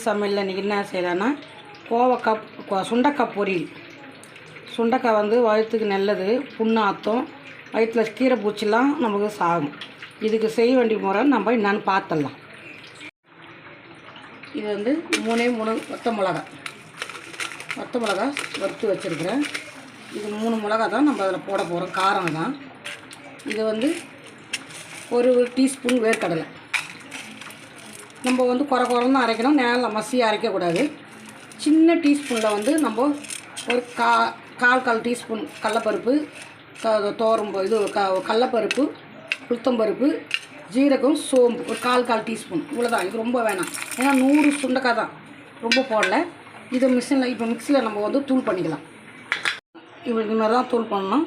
சமையலில் இன்றைக்கி என்ன செய்கிறேன்னா கோவக்காய் சுண்டக்காய் பொரியல். சுண்டக்காய் வந்து வயிற்றுக்கு நல்லது, புண்ணாத்தம், வயிற்றில் கீரை பூச்சிலாம் நமக்கு சாகும். இதுக்கு செய்ய வேண்டிய முறை நம்ம என்னென்னு பார்த்துடலாம். இது வந்து 3 வத்த மிளகா வறுத்து வச்சுருக்கிறேன். இது 3 மிளகா தான் நம்ம அதில் போட போகிறோம், காரம் தான். இது வந்து 1 டீஸ்பூன் வேர்க்கடலை. நம்ம வந்து குறைன்னு அரைக்கணும், நேரில் மசியாக அரைக்கக்கூடாது. சின்ன டீஸ்பூனில் வந்து நம்ம ஒரு கால் டீஸ்பூன் கடலப்பருப்பு, கடலப்பருப்பு, உளுத்தம்பருப்பு, ஜீரகம், சோம்பு ஒரு கால் டீஸ்பூன், இவ்வளோதான். இது ரொம்ப வேணாம், ஏன்னா 100 சுண்டைக்காய் தான், ரொம்ப போடல. இது மிக்சியில் நம்ம வந்து தூள் பண்ணிக்கலாம். இந்த மாதிரி தான் தூள் பண்ணணும்.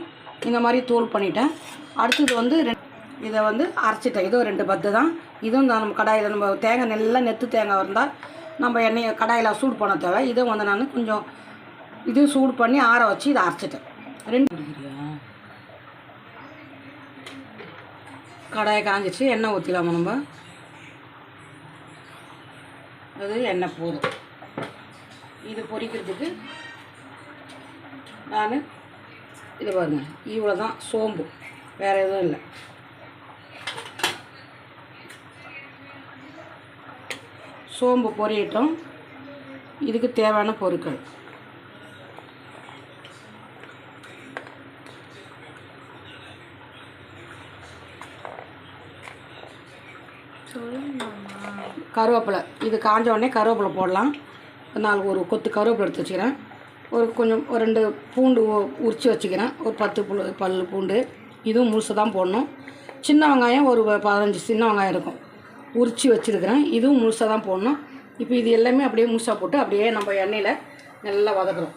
இந்த மாதிரி தூள் பண்ணிட்டேன். அடுத்தது வந்து இதை வந்து அரைச்சிட்டேன். இதோ 2 பத்து தான். இதுவும் தான் நம்ம கடாயில் நம்ம தேங்காய் நல்லா நெத்து தேங்காய் இருந்தால் நம்ம எண்ணெயை கடாயில் சூடு பண்ண தேவை. இதை வந்து நான் கொஞ்சம் இது சூடு பண்ணி ஆற வச்சு இதை அரைச்சிட்டேன். 2 கடாயை காஞ்சிச்சு, எண்ணெய் ஊற்றிக்கலாமா நம்ம. அது எண்ணெய் போதும். இது பொரிக்கிறதுக்கு நான் இது பாருங்கள், இவ்வளோ தான் சோம்பு, வேறு எதுவும் இல்லை. சோம்பு பொரியட்டும். இதுக்கு தேவையான பொருட்கள் கருவேப்பிலை. இது காஞ்ச உடனே கருவேப்பிலை போடலாம். நான் ஒரு கொத்து கருவேப்பிலை எடுத்து வச்சுக்கிறேன். கொஞ்சம் 2 பூண்டு உரித்து வச்சுக்கிறேன். ஒரு 10 பல் பூண்டு, இதுவும் முழுசு தான் போடணும். சின்ன வெங்காயம் ஒரு 15 சின்ன வெங்காயம் இருக்கும், உரித்து வச்சுருக்கிறேன். இதுவும் முழுசாக தான் போடணும். இப்போ இது எல்லாமே அப்படியே முழுசாக போட்டு அப்படியே நம்ம எண்ணெயில் நல்லா வதக்குறோம்.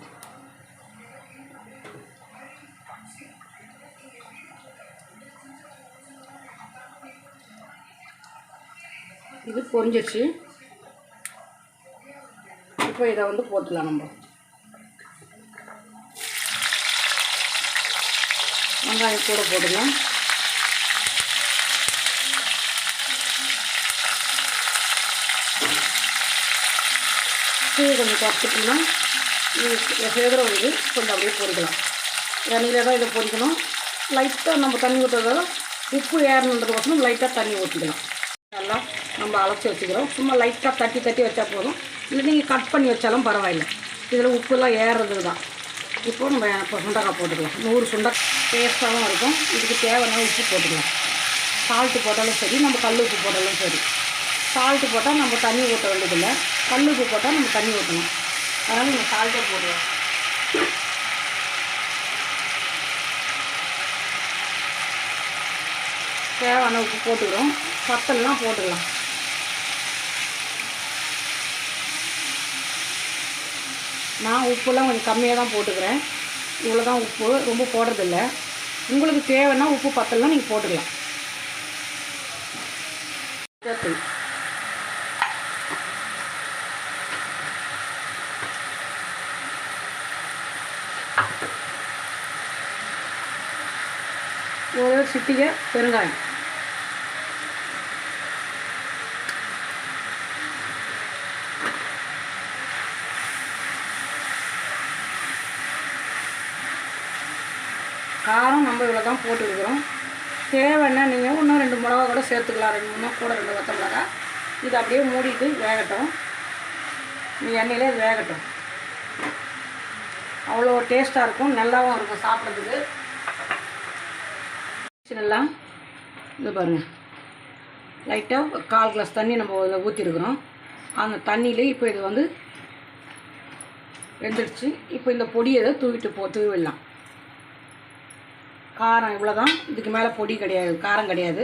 இது பொரிஞ்சிச்சு. இப்போ இதை வந்து போட்டுடலாம். நம்ம வெங்காயம் கூட போட்டுக்கலாம். கொஞ்சம் குறைச்சிட்டோம்னா இது சேதரம் இது கொஞ்சம் அப்படியே பொரிக்கலாம். எண்ணெயில் தான் இதை பொரிக்கணும். லைட்டாக நம்ம தண்ணி ஊற்றுறதால உப்பு ஏறணுன்றதுக்கோசரம் லைட்டாக தண்ணி ஊற்றிக்கலாம். நல்லா நம்ம அலசி வச்சுக்கிறோம். சும்மா லைட்டாக தட்டி வச்சா போதும், இல்லை நீங்கள் கட் பண்ணி வச்சாலும் பரவாயில்லை. இதில் உப்புலாம் ஏறுறதுக்கு தான். இப்போது நம்ம இப்போ சுண்டக்காய் போட்டுக்கலாம். 100 சுண்டக்காய் டேஸ்ட்டாகவும் இருக்கும். இதுக்கு தேவையான உப்பு போட்டுக்கலாம். சால்ட்டு போட்டாலும் சரி, நம்ம கல் உப்பு போட்டாலும் சரி. சால்ட்டு போட்டால் நம்ம தண்ணி ஊற்ற வேண்டியதில்லை, கல் உப்பு போட்டால் நம்ம தண்ணி ஊற்றணும். அதனால் நம்ம சால்ட்டே போடுவோம். தேவையான உப்பு போட்டுக்கிறோம். பத்தலாம் போட்டுக்கலாம். நான் உப்புலாம் கொஞ்சம் கம்மியாக தான் போட்டுக்கிறேன். இவ்வளோ தான் உப்பு, ரொம்ப போடுறதில்ல. உங்களுக்கு தேவைன்னா உப்பு பத்தலாம் நீங்கள் போட்டுக்கலாம். ஒரு சிட்டிகை பெருங்காயம், காரம் நம்ம இவ்வளோ தான் போட்டுருக்குறோம். தேவைன்னா நீங்கள் இன்னும் 2 மிளகா கூட சேர்த்துக்கலாம். 2 கூட 2 வத்த மிளகா. இது அப்படியே மூடிட்டு வேகட்டும். எண்ணெயிலே இது வேகட்டும். அவ்வளோ டேஸ்ட்டாக இருக்கும், நல்லாவும் இருக்கும் சாப்பிட்றதுக்கு. நல்லா இது பாருங்கள், லைட்டாக 1/4 கிளாஸ் தண்ணி நம்ம இதில் ஊற்றிருக்கிறோம். அந்த தண்ணியிலே இப்போ இது வந்து வெந்துடுச்சு. இப்போ இந்த பொடியை தூவிடலாம். காரம் இவ்வளோ தான், இதுக்கு மேலே பொடி கிடையாது, காரம் கிடையாது.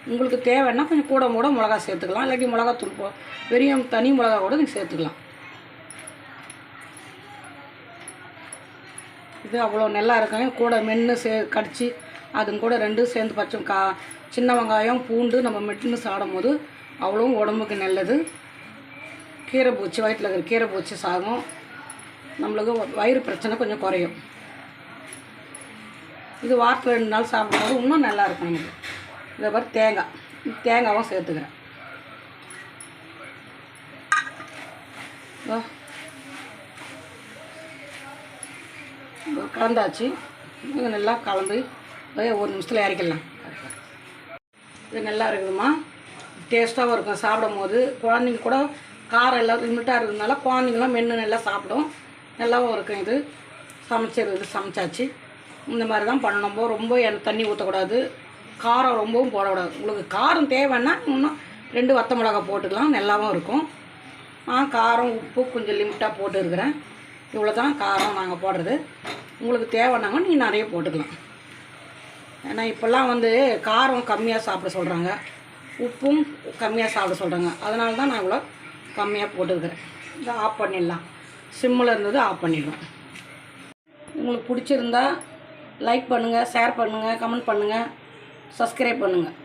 உங்களுக்கு தேவைன்னா கொஞ்சம் கூட மிளகா சேர்த்துக்கலாம், இல்லாட்டி மிளகாத்தூள் வெறும் தனி மிளகா கூட நீங்கள் சேர்த்துக்கலாம். இது அவ்வளோ நல்லா இருக்கும். கூட மென்று கடிச்சு அதுங்க கூட 2 சேர்ந்து சின்ன வெங்காயம், பூண்டு நம்ம மெட்டுன்னு சாப்பிடும் போது அவ்வளோ உடம்புக்கு நல்லது. கீரை பூச்சி, வயிற்றில் இருக்கிற கீரை பூச்சி சாகும். நம்மளுக்கு வயிறு பிரச்சனை கொஞ்சம் குறையும். இது வாரத்தில் 2 நாள் சாப்பிடும்போது இன்னும் நல்லாயிருக்கும் நமக்கு. இதை பாரு தேங்காவும் சேர்த்துக்கிறேன். கலந்தாச்சு. இது நல்லா கலந்து ஒரு நிமிஷத்தில் இறக்கிடலாம். இது நல்லா இருக்குதுமா, டேஸ்ட்டாகவும் இருக்கும். சாப்பிடும் போது குழந்தைங்க கூட காரம் எல்லாம் லிமிட்டாக இருக்கிறதுனால குழந்தைங்களாம் மென்று நல்லா சாப்பிடும். நல்லாவும் இருக்கும். இது சமைச்சாச்சு. இந்த மாதிரி தான் பண்ணணும். ரொம்ப தண்ணி ஊற்றக்கூடாது, காரம் ரொம்பவும் போடக்கூடாது. உங்களுக்கு காரம் தேவைன்னா இன்னும் 2 வத்த மிளகா போட்டுக்கலாம், நல்லாவும் இருக்கும். நான் காரம் உப்பு கொஞ்சம் லிமிட்டாக போட்டுருக்கிறேன். இவ்வளோ தான் காரம் நாங்கள் போடுறது. உங்களுக்கு தேவைன்னாங்க நீங்கள் நிறைய போட்டுக்கலாம். ஏன்னா இப்போல்லாம் காரம் கம்மியாக சாப்பிட சொல்கிறாங்க, உப்பும் கம்மியாக சாப்பிட சொல்கிறாங்க. அதனால தான் நான் இவ்வளோ கம்மியாக போட்டுருக்கிறேன். இதை ஆஃப் பண்ணிடலாம். சிம்மில் இருந்தது ஆஃப் பண்ணிடுறோம். உங்களுக்கு பிடிச்சிருந்தா லைக் பண்ணுங்கள், ஷேர் பண்ணுங்கள், கமெண்ட் பண்ணுங்கள், சப்ஸ்கிரைப் பண்ணுங்கள்.